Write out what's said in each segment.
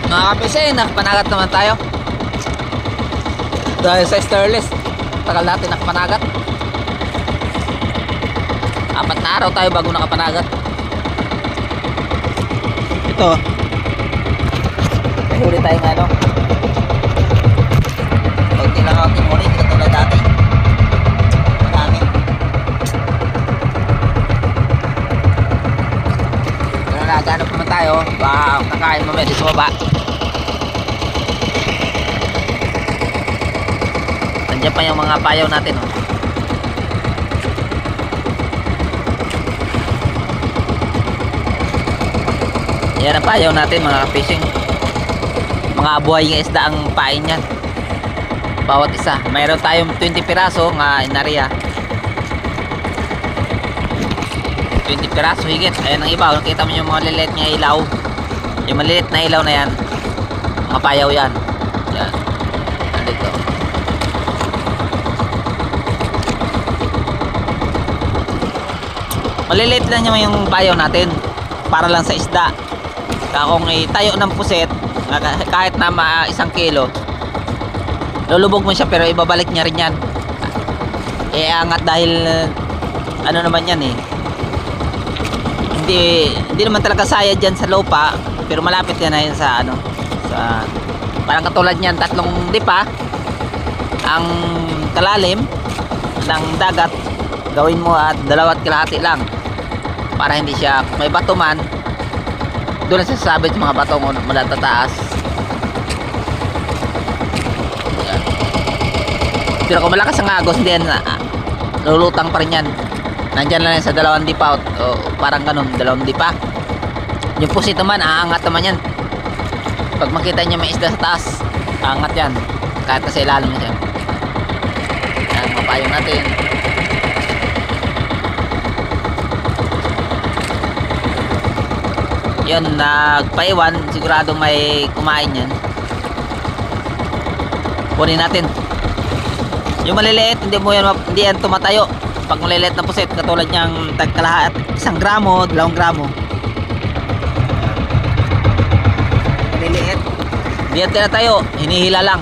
Mga kapise, nakapanagat naman tayo. Dahil sa Starless, tagal natin nakapanagat. 4 na araw tayo bago nakapanagat. Ito, may huli tayong ano. Kunti lang ako huli, hindi katulad dati. Marami. Pero naghanap naman tayo, baka kakain mamaya dito sa baba. Nandiyan pa yung mga payaw natin, oh. Yan ang payaw natin, mga fishing. Mga buhay ng isda ang pain yan. Bawat isa. Mayroon tayong 20 piraso nga inariya. 20 piraso higit. Ayan ang iba. Nakita mo yung mga lilit niya ilaw. Yung malilit na ilaw na yan, mga payaw yan. Yan. Nandito. Maliliit lang yung payaw natin. Para lang sa isda. Kaya kung itayo ng puset, kahit na 1 kilo, lulubog mo siya pero ibabalik niya rin yan. Angat dahil ano naman yan eh. Hindi naman talaga sayad yan sa lupa, pero malapit yan na yun sa ano, sa parang katulad niyan, 3 dipa ang kalalim ng dagat, gawin mo at 2.5 lang para hindi siya, may bato man doon na sasabit yung mga batong malatataas. Yan. Pero kung malakas ang agos, hindi yan, lulutang pa rin yan. Nandyan lang yan sa 2 dipa o parang ganun, 2 dipa. Yung pusit naman, aangat naman yan. Pag makita niya may isda sa taas, aangat yan kahit na sa ilalim niya. Yan, mapayong natin. Yun, nagpaiwan, sigurado may kumain yan. Kunin natin. Yung maliliit, hindi yan tumatayo. Pag maliliit na puset, katulad niyang tagkalahat, 1 gramo, 2 gramo. Maliliit, hindi yan tinatayo, hinihila lang.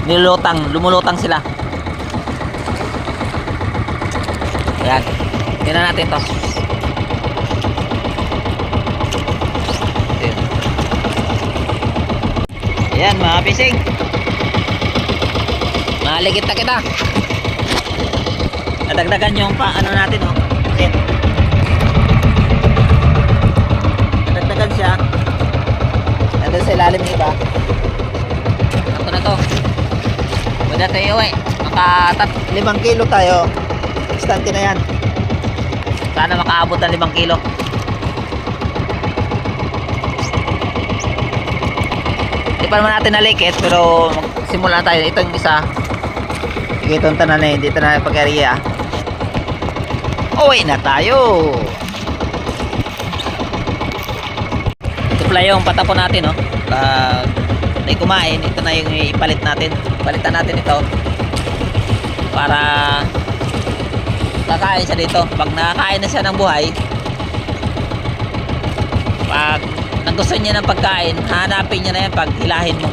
Lumulutang sila. Ayan, tingnan natin to. Ayan, mga fishing, maligit na kita. Nadagdagan yung ano natin, oh. Nadagdagan siya. Nandun sa ilalim ng iba. Ito na to. Pwede tayo maka 5 kilo tayo. Istante na yan. Sana makaabot ng 5 kilo. Hindi pa naman natin nalikit, pero simula tayo. Ito yung isa. Sige, itong tanan eh. Dito na pag-area. Uwi na tayo. Ito pala yung patapon natin, no? Pag may kumain, ito na yung ipalit natin. Palitan natin ito para kakain siya dito. Pag nakakain na siya ng buhay, pag gusto niya ng pagkain, hanapin niya na yan pag hilahin mo.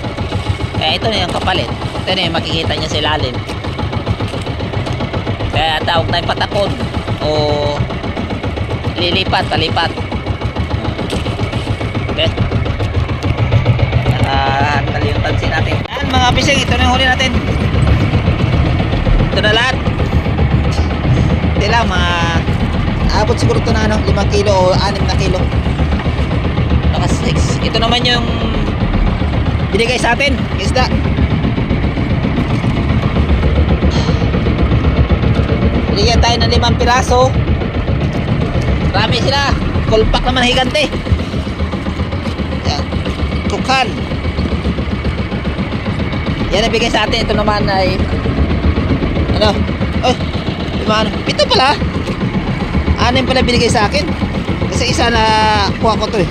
Kaya ito na yung kapalit. Ito na yung makikita niya sa ilalim. Kaya tawag na yung patapon o palipat. Okay, tali yung tansin natin. Yan mga fishing, ito na yung huli natin. Ito na lahat. Hindi lang, abot siguro ito na 5 kilo o 6 na kilo. Ito naman yung binigay sa atin, isda. Binigyan tayo ng 5 piraso. Marami sila. Full pack naman, higante. Yan. Tukhan. Yan ang bigay sa atin. Ito naman ay ano? Oh, 7 pala. 6 pala binigay sa akin. Kasi isa na kuha ko to eh.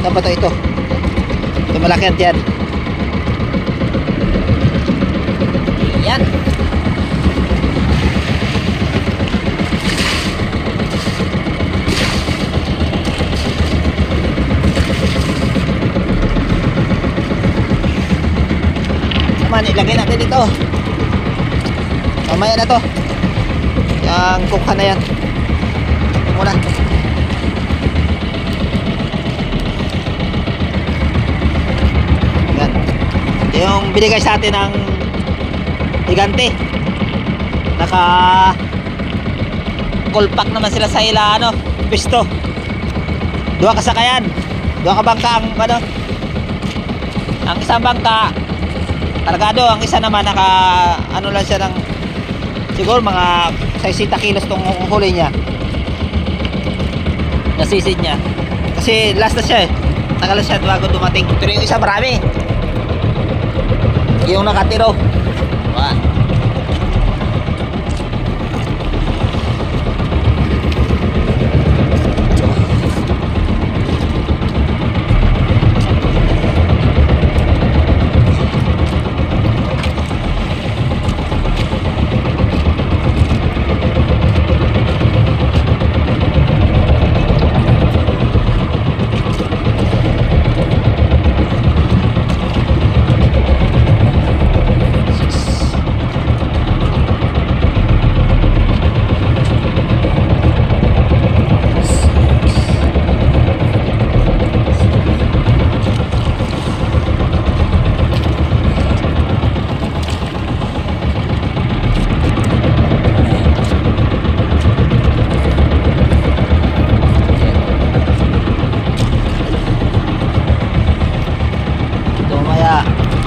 Dapat ito. Ito malaki yan. Yan. ilagay natin dito. Mamaya na to. Yung kukha na yan. Muna. Yan. Yung binigay sa atin ng higante. Naka kulpak naman sila sa ila ano, pisto. Dua kasakayan. Dua ka bangka ang ano. Ang isang bangka kargado, ang isa naman naka ano lang siya ng siguro mga 60 kilos tong huli niya. Nasisid niya. Kasi last na siya eh. Tagal na siya bago dumating. Pero yung isa marami. Yung nakatiro. Wow.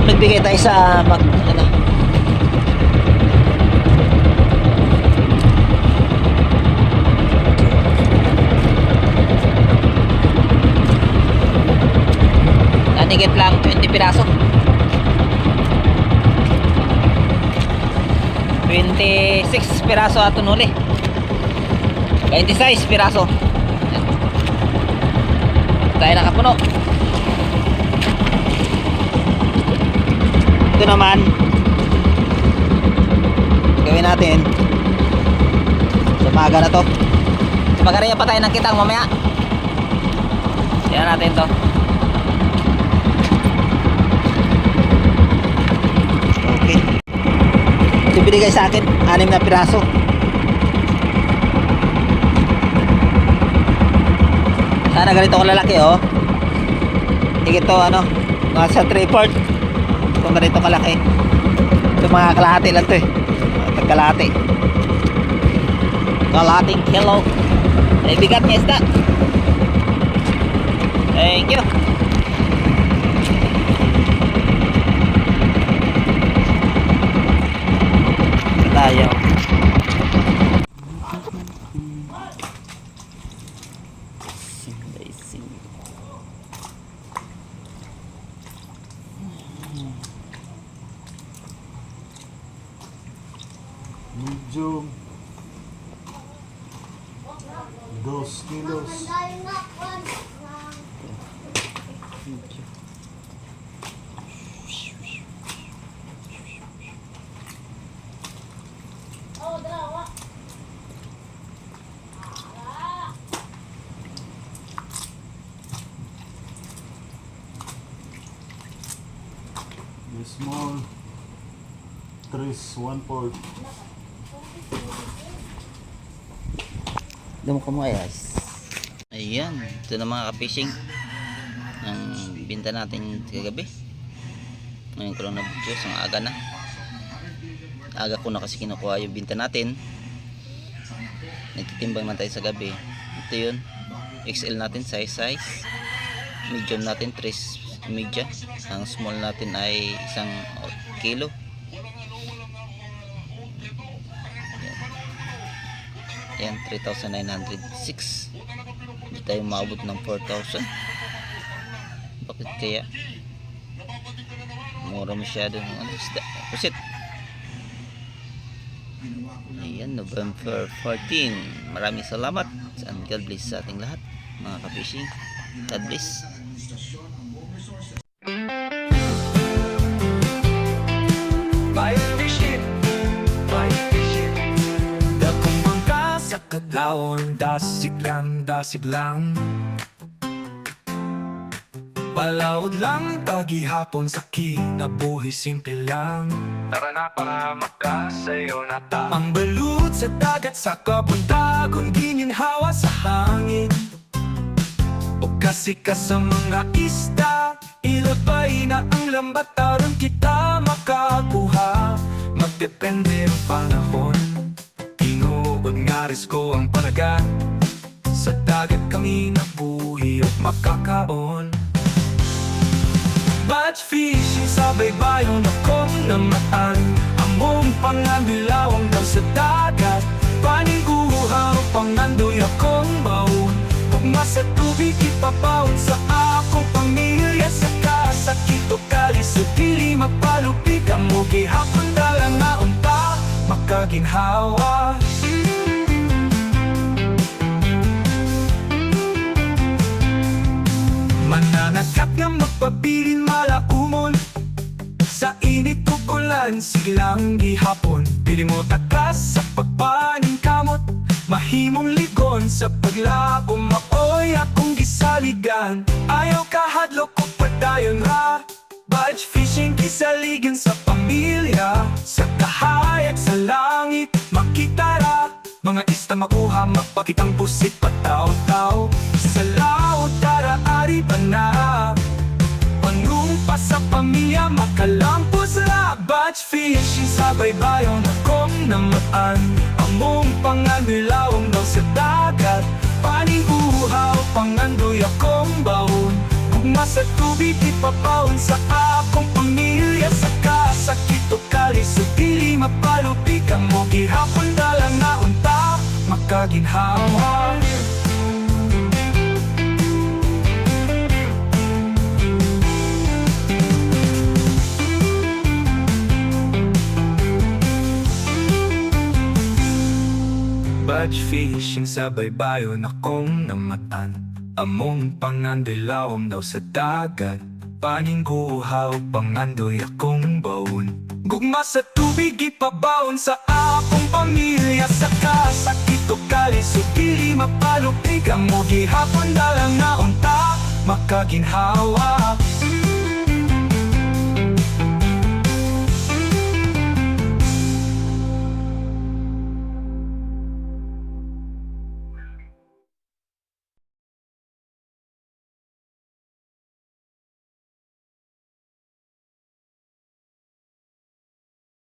Nagbigay tayo sa ano. Nanigit lang 20 piraso. 26 piraso aton huli. 26 piraso. Yan. Tayo nakapuno. Ito naman gawin natin sa umaga na to. Magariya pa tayo ng kitang mamaya. Yan natin to. Okay. Ito binigay sa akin 6 na piraso. Sana ganito kalalaki oh. Higit to ano, nasa 3/4. Kung ganito kalaki. Ito mga kalahati lang to eh. Kalahati. Kalahating kilo. Ay bigat niya isda. Thank you. Ito tayo. Medium 2 kilos. The small 3/1/4. Damo ka mga guys. Ayan, ito na mga ka-fishing ang binta natin kagabi. Ngayon ko lang na-videos, ang aga na. Aga ko na kasi kinukuha yung binta natin. Nagtitimbang na tayo sa gabi. Ito yun, XL natin size. Medium natin 3 media. Ang small natin ay 1 kilo. Yan, 3,906. Hindi tayo maabot ng 4,000. Bakit kaya? Mura masyado ng ano, isda. Pusit. Ayan, November 14. Maraming salamat. And God bless sa ating lahat, mga ka-fishing. God bless. Kadlawon dasig lang Palawod lang tagihapon sa kinabuhi simple lang. Tara na para makasayo na ta. Ang balut sa dagat sa kabuntagon, gininhawa sa hangin. O kasi ka sa mga isda, ilabay na ang lambat aron kita makakuha. Magdepende ang panahon, tinuod nga risko ang panagat. Sa dagat kami nabuhi at makakaon. Batch fishing sa baybayon akong namataan. Among pangabilawang daw sa dagat, paniguhaw pangandoy akong baon. Pugma sa tubig ipapaon sa akong pamilya. Sa kasakit o kalis o dili mapalupig, ang mugi hapon dalang nga unta makaginhawa. Mananagkat nga magpabilin malaumon sa init o ulan, silang gihapon. Pili mo takas sa pagpaning kamot, mahimong ligon sa paglabo. Maoy akong gisaligan, ayaw kahadlok o padayon ra. Batch fishing kisaligan sa pamilya, sa kahayag sa langit makita ra. Mga ista makuha, magpakitang pusit pataw-taw. Sa laot tara ari pa na, panumpa sa pamilya makalampos ra. Batch fishing sa baybayon akong namaan. Among panganilawang daw sa dagat, paniuhaw pangandoy akong baon. Gugma sa tubig ipapaon sa akong pamilya. Sa kasakit o kalis o dili mapalupig, ang mugi hapon dalang na unta makaginhawa. Batch fishing sa baybayon akong namatan. Among pangandilawom daw sa dagat, paningguhaw pangandoy akong baon. Gugma sa tubig ipabaon sa akong pamilya. Sa kasakit o kalis o dili mapalupig, ang mugi hapon dalang na unta makaginhawa.